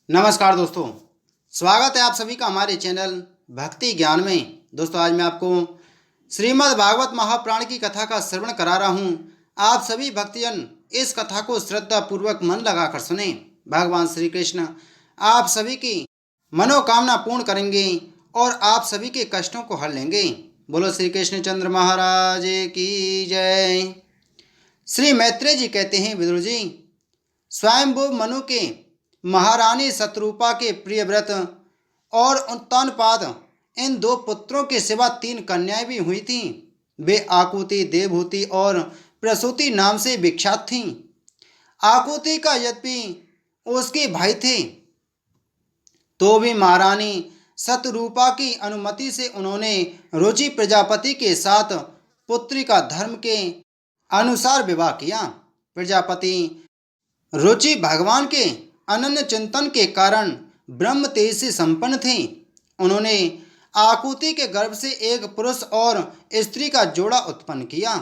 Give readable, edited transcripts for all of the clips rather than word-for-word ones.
नमस्कार दोस्तों, स्वागत है आप सभी का हमारे चैनल भक्ति ज्ञान में। दोस्तों, आज मैं आपको श्रीमद् भागवत महापुराण की कथा का श्रवण करा रहा हूँ। आप सभी भक्तजन इस कथा को श्रद्धा पूर्वक मन लगाकर सुने। भगवान श्री कृष्ण आप सभी की मनोकामना पूर्ण करेंगे और आप सभी के कष्टों को हर लेंगे। बोलो श्री कृष्णचंद्र महाराज की जय। श्री मैत्रेय जी कहते हैं, विदुर जी, स्वयंभू मनु के महारानी शतरूपा के प्रियव्रत और उत्तानपाद इन दो पुत्रों के सिवा 3 कन्याएं भी हुई थीं। वे आकुति, देवहूति और प्रसूति नाम से विख्यात थीं। आकुति का यद्यपि उसके भाई थे, तो भी महारानी शतरूपा की अनुमति से उन्होंने रुचि प्रजापति के साथ पुत्री का धर्म के अनुसार विवाह किया। प्रजापति रुचि भगवान के अनन्य चिंतन के कारण ब्रह्म तेज से संपन्न थे। उन्होंने आकुति के गर्भ से एक पुरुष और स्त्री का जोड़ा उत्पन्न किया।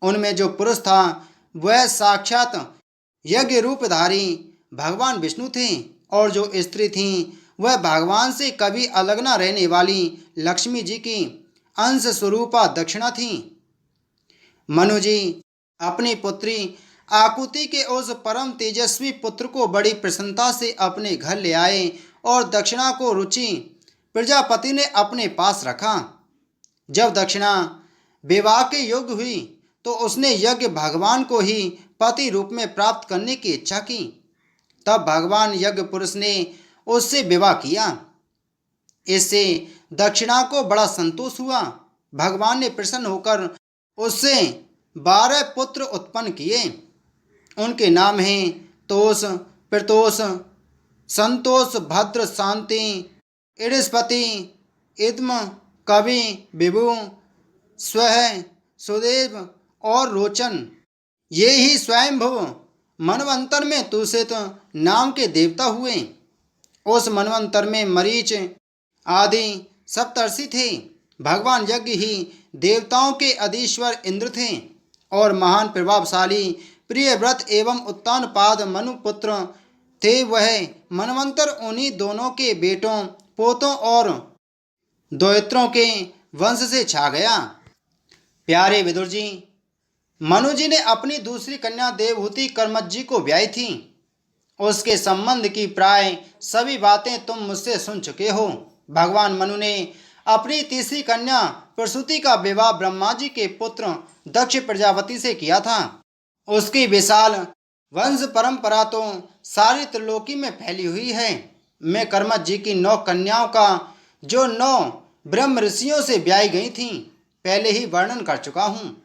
उनमें जो पुरुष था वह साक्षात यज्ञ रूपधारी भगवान विष्णु थे, और जो स्त्री थी वह भगवान से कभी अलग न रहने वाली लक्ष्मी जी की अंश स्वरूपा दक्षिणा थी। मनु जी अपनी पुत्री आकुति के उस परम तेजस्वी पुत्र को बड़ी प्रसन्नता से अपने घर ले आए और दक्षिणा को रुचि प्रजापति ने अपने पास रखा। जब दक्षिणा विवाह के योग्य हुई तो उसने यज्ञ भगवान को ही पति रूप में प्राप्त करने की इच्छा की। तब भगवान यज्ञ पुरुष ने उससे विवाह किया। इससे दक्षिणा को बड़ा संतोष हुआ। भगवान ने प्रसन्न होकर उससे 12 पुत्र उत्पन्न किए। उनके नाम हैं तोष, प्रतोष, संतोष, भद्र, शांति, इड़स्पति, इद्म, कवि, विभु, स्वह, सुदेव और रोचन। ये ही स्वयंभुव मनवंतर में तुषित नाम के देवता हुए। उस मनवंतर में मरीच आदि सप्तर्षि थे। भगवान यज्ञ ही देवताओं के अधीश्वर इंद्र थे और महान प्रभावशाली प्रियव्रत एवं उत्तानपाद मनुपुत्र थे। वह मनवंतर उन्हीं दोनों के बेटों, पोतों और दोहित्रों के वंश से छा गया। प्यारे विदुर जी, मनु जी ने अपनी दूसरी कन्या देवहूति कर्मज जी को ब्याही थी। उसके संबंध की प्राय सभी बातें तुम मुझसे सुन चुके हो। भगवान मनु ने अपनी तीसरी कन्या प्रसूति का विवाह ब्रह्मा जी के पुत्र दक्ष प्रजापति से किया था। उसकी विशाल वंश परंपरा तो सारी त्रिलोकी में फैली हुई है। मैं कर्मज जी की 9 कन्याओं का, जो 9 ब्रह्म ऋषियों से ब्याही गई थीं, पहले ही वर्णन कर चुका हूँ।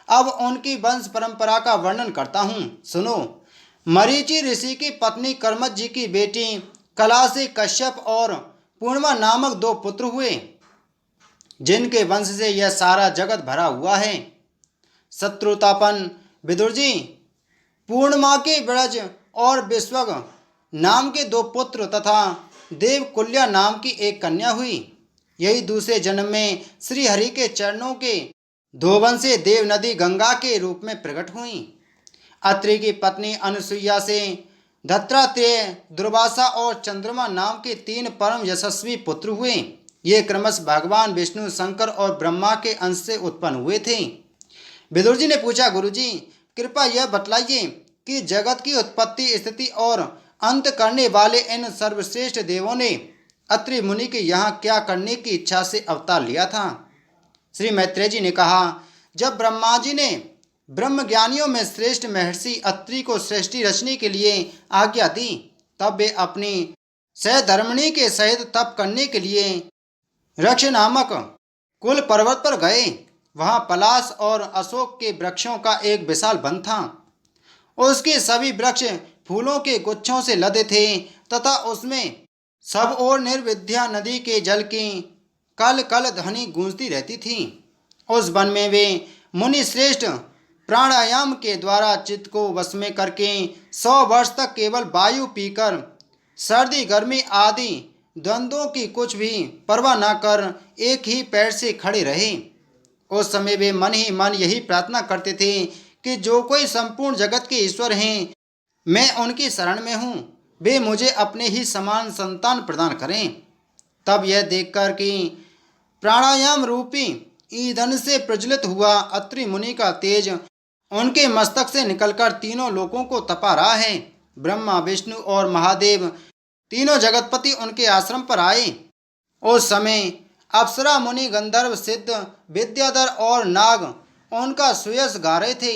अब उनकी वंश परंपरा का वर्णन करता हूँ, सुनो। मरीचि ऋषि की पत्नी कर्मज जी की बेटी कला से कश्यप और पूर्णिमा नामक 2 पुत्र हुए, जिनके वंश से यह सारा जगत भरा हुआ है। शत्रुतापन विदुर जी, पूर्णिमा के ब्रज और विश्वग नाम के 2 पुत्र तथा देवकुल्या नाम की 1 कन्या हुई। यही दूसरे जन्म में श्री हरि के चरणों के धोवन से देव नदी गंगा के रूप में प्रकट हुई। अत्रि की पत्नी अनुसुईया से दत्तात्रेय, दुर्वासा और चंद्रमा नाम के 3 परम यशस्वी पुत्र हुए। ये क्रमश भगवान विष्णु, शंकर और ब्रह्मा के अंश से उत्पन्न हुए थे। विदुर जी ने पूछा, गुरुजी, कृपया यह बतलाइए कि जगत की उत्पत्ति, स्थिति और अंत करने वाले इन सर्वश्रेष्ठ देवों ने अत्रि मुनि के यहाँ क्या करने की इच्छा से अवतार लिया था। श्री मैत्रेय जी ने कहा, जब ब्रह्मा जी ने ब्रह्मज्ञानियों में श्रेष्ठ महर्षि अत्रि को सृष्टि रचने के लिए आज्ञा दी, तब वे अपनी सहधर्मिणी के सहित तप करने के लिए रक्ष नामक कुल पर्वत पर गए। वहाँ पलाश और अशोक के वृक्षों का एक विशाल वन था। उसके सभी वृक्ष फूलों के गुच्छों से लदे थे तथा उसमें सब ओर निर्विद्या नदी के जल की कल कल ध्वनि गूंजती रहती थी। उस वन में वे मुनि श्रेष्ठ प्राणायाम के द्वारा चित्त को वश में करके 100 वर्ष तक केवल वायु पीकर सर्दी गर्मी आदि द्वंद्वों की कुछ भी परवाह न कर एक ही पैर से खड़े रहे। उस समय वे मन ही मन यही प्रार्थना करते थे कि जो कोई संपूर्ण जगत के ईश्वर हैं, मैं उनकी शरण में हूँ। वे मुझे अपने ही समान संतान प्रदान करें। तब यह देखकर कि प्राणायाम रूपी ईंधन से प्रज्वलित हुआ अत्रि मुनि का तेज उनके मस्तक से निकलकर तीनों लोकों को तपा रहा है, ब्रह्मा विष्णु और महादेव तीनों जगतपति उनके आश्रम पर आए। उस समय अप्सरा मुनि गंधर्व सिद्ध विद्याधर और नाग उनका सुयश गा रहे थे।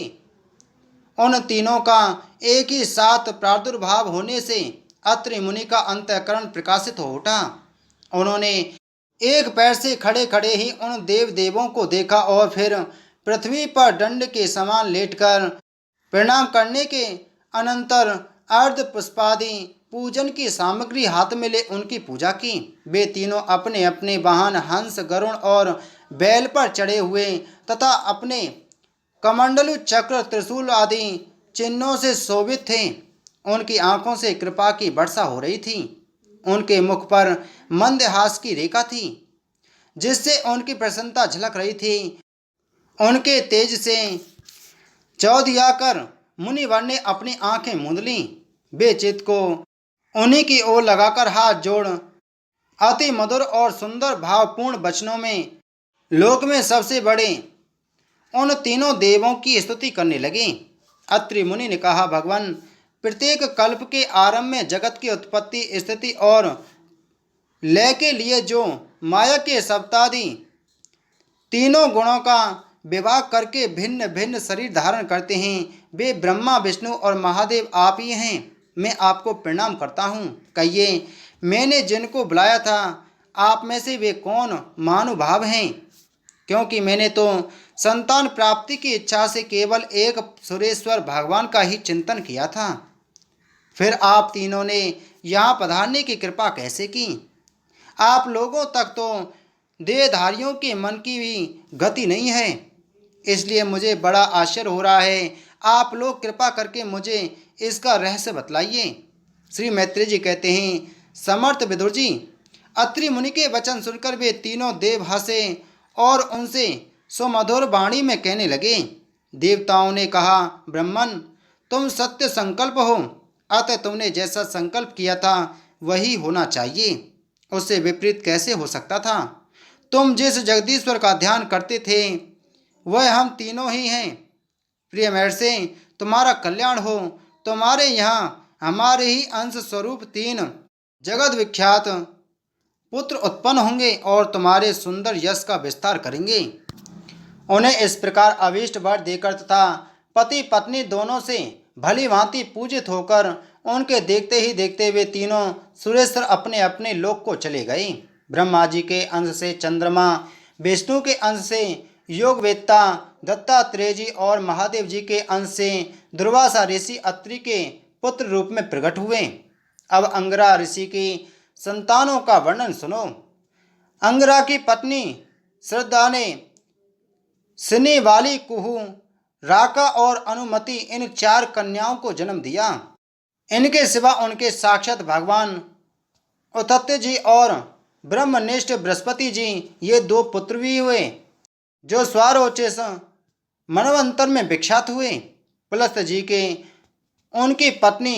उन तीनों का एक ही साथ प्रादुर्भाव होने से अत्रि मुनि का अंतःकरण प्रकाशित हो उठा। उन्होंने एक पैर से खड़े खड़े ही उन देव देवों को देखा और फिर पृथ्वी पर दंड के समान लेटकर प्रणाम करने के अनंतर अर्ध पुष्पादि पूजन की सामग्री हाथ में ले उनकी पूजा की। वे तीनों अपने अपने वाहन हंस गरुण और बैल पर चढ़े हुए तथा अपने कमंडलु चक्र त्रिशूल आदि चिन्हों से शोभित थे। उनकी आंखों से कृपा की वर्षा हो रही थी। उनके मुख पर मंदहास की रेखा थी जिससे उनकी प्रसन्नता झलक रही थी। उनके तेज से चौधियाकर मुनिवर ने अपनी आंखें मूंद लीं। वे चित्त को उन्हीं की ओर लगाकर हाथ जोड़ अति मधुर और सुंदर भावपूर्ण वचनों में लोक में सबसे बड़े उन तीनों देवों की स्तुति करने लगे। अत्रि मुनि ने कहा, भगवान, प्रत्येक कल्प के आरंभ में जगत की उत्पत्ति स्थिति और लय के लिए जो माया के सप्तादि तीनों गुणों का विवाह करके भिन्न भिन्न शरीर धारण करते हैं, वे ब्रह्मा विष्णु और महादेव आप ही हैं। मैं आपको प्रणाम करता हूँ। कहिए, मैंने जिनको बुलाया था आप में से वे कौन महानुभाव हैं? क्योंकि मैंने तो संतान प्राप्ति की इच्छा से केवल एक सुरेश्वर भगवान का ही चिंतन किया था। फिर आप तीनों ने यहाँ पधारने की कृपा कैसे की? आप लोगों तक तो देहधारियों के मन की भी गति नहीं है, इसलिए मुझे बड़ा आश्चर्य हो रहा है। आप लोग कृपा करके मुझे इसका रहस्य बतलाइए। श्री मैत्रेय जी कहते हैं, समर्थ विदुर जी, अत्रि मुनि के वचन सुनकर वे तीनों देव हंसे और उनसे सुमधुर वाणी में कहने लगे। देवताओं ने कहा, ब्रह्मन, तुम सत्य संकल्प हो, अतः तुमने जैसा संकल्प किया था वही होना चाहिए। उससे विपरीत कैसे हो सकता था? तुम जिस जगदीश्वर का ध्यान करते थे वह हम तीनों ही हैं। प्रिय महर्षि, तुम्हारा कल्याण हो। तुम्हारे यहाँ हमारे ही अंश स्वरूप तीन जगत विख्यात पुत्र उत्पन्न होंगे और तुम्हारे सुंदर यश का विस्तार करेंगे। उन्हें इस प्रकार अभीष्ट वर देकर तथा पति पत्नी दोनों से भली भांति पूजित होकर उनके देखते ही देखते वे तीनों सुरेश्वर अपने अपने लोक को चले गए। ब्रह्मा जी के अंश से चंद्रमा, विष्णु के अंश से योगवेत्ता दत्तात्रेय जी और महादेव जी के अंश से दुर्वासा ऋषि अत्रि के पुत्र रूप में प्रकट हुए। अब अंगरा ऋषि की संतानों का वर्णन सुनो। अंगरा की पत्नी श्रद्धा ने सिनी वाली, कुहू, राका और अनुमति इन चार कन्याओं को जन्म दिया। इनके सिवा उनके साक्षात भगवान उतत्य जी और ब्रह्मनिष्ठ बृहस्पति जी ये दो पुत्र भी हुए जो स्वारोचेस मनवंतर में विख्यात हुए। पुलस्त जी के उनकी पत्नी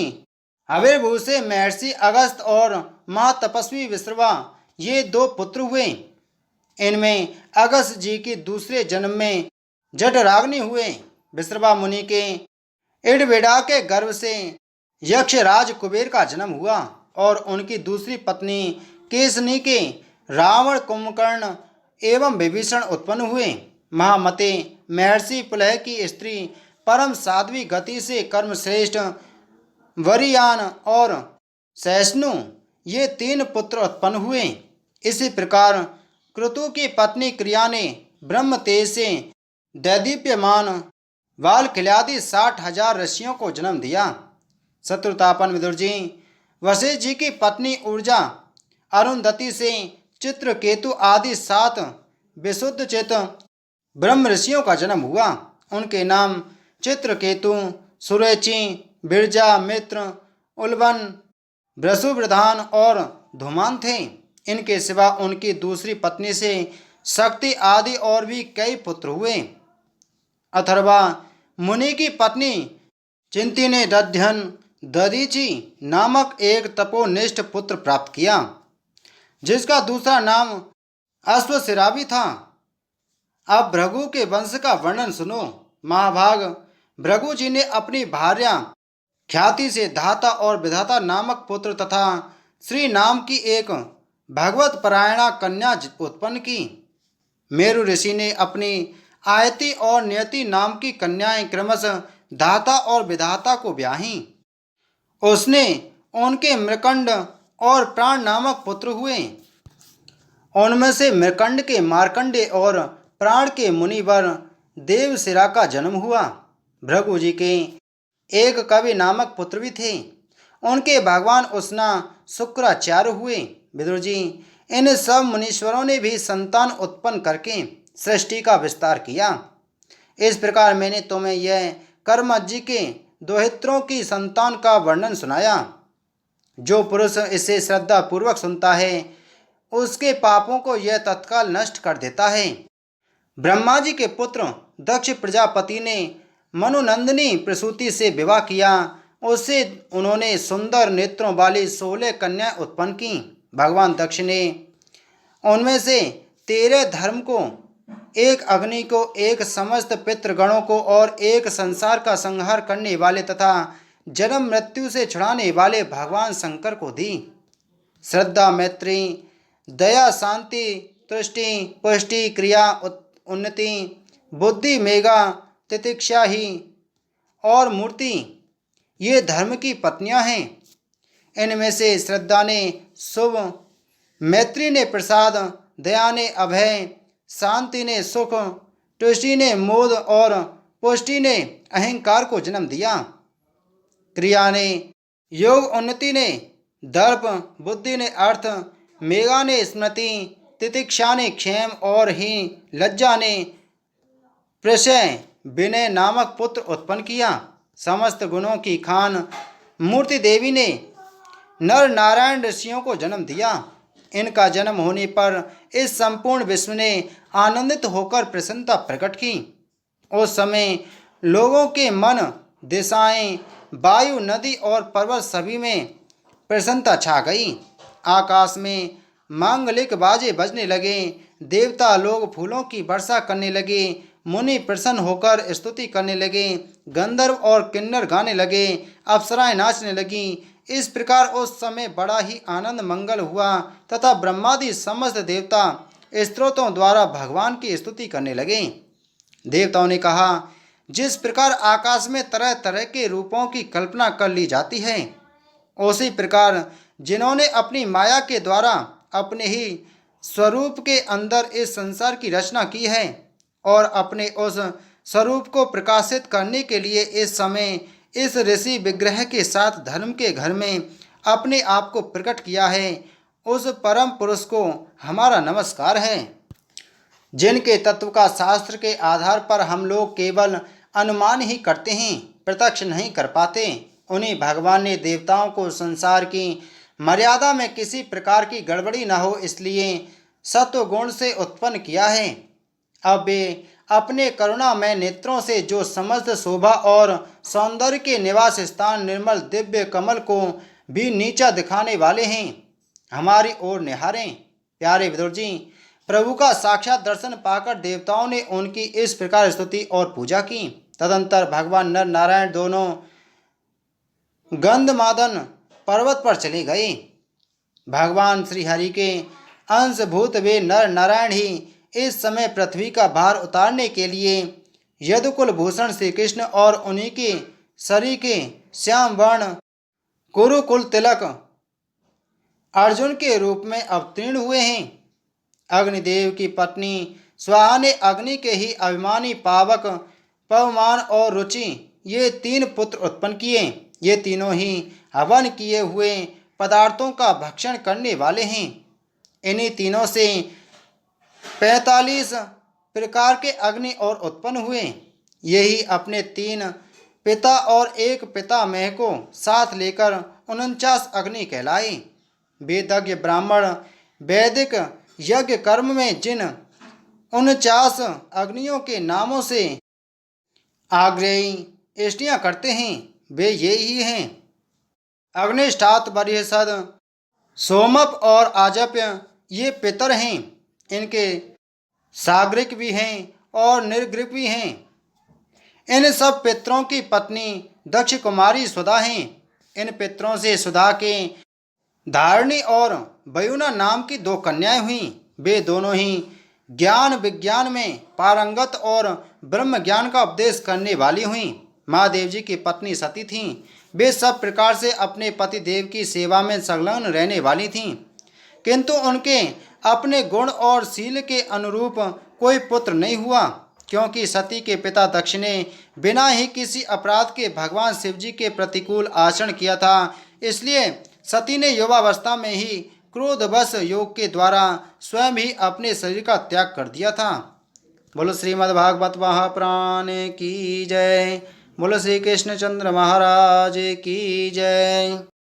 हविर्भूषे महर्षि अगस्त और महातपस्वी विश्रवा ये दो पुत्र हुए। इनमें अगस्त जी के दूसरे जन्म में जठराग्नि हुए। विश्रवा मुनि के इडविडा के गर्भ से यक्षराज कुबेर का जन्म हुआ और उनकी दूसरी पत्नी केसनी के रावण, कुंभकर्ण एवं विभीषण उत्पन्न हुए। महामते महर्षि पुलह की स्त्री परम साध्वी गति से कर्मश्रेष्ठ वरियान और सहिष्णु ये तीन पुत्र उत्पन्न हुए। इसी प्रकार क्रतु की पत्नी क्रिया ने ब्रह्म तेज से दैदीप्यमान वालखिल्यादि 60,000 ऋषियों को जन्म दिया। शत्रुतापन विदुर जी, वशिष्ठ जी की पत्नी ऊर्जा अरुंधति से चित्रकेतु आदि 7 विशुद्ध चित ब्रह्म ऋषियों का जन्म हुआ। उनके नाम चित्रकेतु, सुरेचि, बिरजा, मित्र, उल्बन, वृषुवृधान और धूमान थे। इनके सिवा उनकी दूसरी पत्नी से शक्ति आदि और भी कई पुत्र हुए। अथर्वा मुनि की पत्नी चिंती ने दध्यन, दधीचि नामक एक तपोनिष्ठ पुत्र प्राप्त किया, जिसका दूसरा नाम अश्वशिरावी था। अब भृगु के वंश का वर्णन सुनो। महाभाग, भृगु जी ने अपनी भार्या ख्याति से धाता और विधाता नामक पुत्र तथा श्री नाम की एक भगवत परायणा कन्या उत्पन्न की। मेरु ऋषि ने अपनी आयति और नियति नाम की कन्याएं क्रमशः धाता और विधाता को ब्याही। उसने उनके मृकंड और प्राण नामक पुत्र हुए। उनमें से मृकंड के मार्कंडे और प्राण के मुनिवर देवशिरा का जन्म हुआ। भृगु जी के एक कवि नामक पुत्र भी थे। उनके भगवान उष्णा शुक्राचार्य हुए। विदुर जी, इन सब मुनीश्वरों ने भी संतान उत्पन्न करके सृष्टि का विस्तार किया। इस प्रकार मैंने तुम्हें यह कर्मज्ञ के दोहित्रों की संतान का वर्णन सुनाया। जो पुरुष इसे श्रद्धा पूर्वक सुनता है, उसके पापों को यह तत्काल नष्ट कर देता है। ब्रह्मा जी के पुत्र दक्ष प्रजापति ने मनुनंदिनी प्रसूति से विवाह किया। उससे उन्होंने सुंदर नेत्रों वाली 16 कन्याएं उत्पन्न की। भगवान दक्ष ने उनमें से 13 धर्म को, एक अग्नि को, एक समस्त पितृगणों को और एक संसार का संहार करने वाले तथा जन्म मृत्यु से छुड़ाने वाले भगवान शंकर को दी। श्रद्धा, मैत्री, दया, शांति, तुष्टि, पुष्टि, क्रिया, उन्नति, बुद्धि, मेघा, तितिक्षा ही और मूर्ति, ये धर्म की पत्नियां हैं। इनमें से श्रद्धा ने शुभ, मैत्री ने प्रसाद, दया ने अभय, शांति ने सुख, तुष्टि ने मोद और पुष्टि ने अहंकार को जन्म दिया। क्रिया ने योग, उन्नति ने दर्प, बुद्धि ने अर्थ, मेघा ने स्मृति, तितिक्षा ने क्षेम और ही लज्जा ने प्रशय, विनय नामक पुत्र उत्पन्न किया। समस्त गुणों की खान मूर्ति देवी ने नर नारायण ऋषियों को जन्म दिया। इनका जन्म होने पर इस संपूर्ण विश्व ने आनंदित होकर प्रसन्नता प्रकट की। उस समय लोगों के मन, दिशाएं, वायु, नदी और पर्वत सभी में प्रसन्नता छा गई। आकाश में मांगलिक बाजे बजने लगे। देवता लोग फूलों की वर्षा करने लगे। मुनि प्रसन्न होकर स्तुति करने लगे। गंधर्व और किन्नर गाने लगे। अप्सराएं नाचने लगीं। इस प्रकार उस समय बड़ा ही आनंद मंगल हुआ तथा ब्रह्मादि समस्त देवता स्तोत्रों द्वारा भगवान की स्तुति करने लगे। देवताओं ने कहा, जिस प्रकार आकाश में तरह तरह के रूपों की कल्पना कर ली जाती है, उसी प्रकार जिन्होंने अपनी माया के द्वारा अपने ही स्वरूप के अंदर इस संसार की रचना की है और अपने उस स्वरूप को प्रकाशित करने के लिए इस समय इस ऋषि विग्रह के साथ धर्म के घर में अपने आप को प्रकट किया है, उस परम पुरुष को हमारा नमस्कार है। जिनके तत्व का शास्त्र के आधार पर हम लोग केवल अनुमान ही करते हैं, प्रत्यक्ष नहीं कर पाते, उन्हीं भगवान ने देवताओं को संसार की मर्यादा में किसी प्रकार की गड़बड़ी न हो इसलिए सत्व गुण से उत्पन्न किया है। अब वे अपने करुणामय नेत्रों से जो समस्त शोभा और सौंदर्य के निवास स्थान निर्मल दिव्य कमल को भी नीचा दिखाने वाले हैं, हमारी ओर निहारें। प्यारे विदुर जी, प्रभु का साक्षात दर्शन पाकर देवताओं ने उनकी इस प्रकार स्तुति और पूजा की। तदंतर भगवान नर नारायण दोनों गंधमादन पर्वत पर चले गए। भगवान श्री हरि के अंशभूत वे नर नारायण ही इस समय पृथ्वी का भार उतारने के लिए यदुकुल भूषण श्री कृष्ण और उन्हीं के शरीर के श्याम वर्ण कुरुकुल तिलक अर्जुन के रूप में अवतीर्ण हुए हैं। अग्निदेव की पत्नी स्वाहा ने अग्नि के ही अभिमानी पावक, पवमान और रुचि ये 3 पुत्र उत्पन्न किए। ये तीनों ही हवन किए हुए पदार्थों का भक्षण करने वाले हैं। इन्हीं तीनों से 45 प्रकार के अग्नि और उत्पन्न हुए। यही अपने 3 पिता और 1 पितामह को साथ लेकर 49 अग्नि कहलाए। वेदज्ञ ब्राह्मण वैदिक यज्ञ कर्म में जिन 49 अग्नियों के नामों से आग्नेयी स्तुतियाँ करते हैं, वे ये ही हैं। अग्निष्ठात बर्हिषद सोमप और आजप्य ये पितर हैं। इनके सागरिक भी हैं और निर्ग्रिक भी हैं। इन सब पितरों की पत्नी दक्ष कुमारी सुधा हैं। इन पितरों से सुधा के धारणी और वयुना नाम की दो कन्याएं हुईं। वे दोनों ही ज्ञान विज्ञान में पारंगत और ब्रह्म ज्ञान का उपदेश करने वाली हुईं। महादेव जी की पत्नी सती थीं। वे सब प्रकार से अपने पति देव की सेवा में संलग्न रहने वाली थीं, किंतु उनके अपने गुण और शील के अनुरूप कोई पुत्र नहीं हुआ, क्योंकि सती के पिता दक्ष ने बिना ही किसी अपराध के भगवान शिव जी के प्रतिकूल आचरण किया था। इसलिए सती ने युवावस्था में ही क्रोधवश योग के द्वारा स्वयं ही अपने शरीर का त्याग कर दिया था। बोलो श्रीमद् भागवत महापुराण की जय। बोलो श्री कृष्णचंद्र महाराज की जय।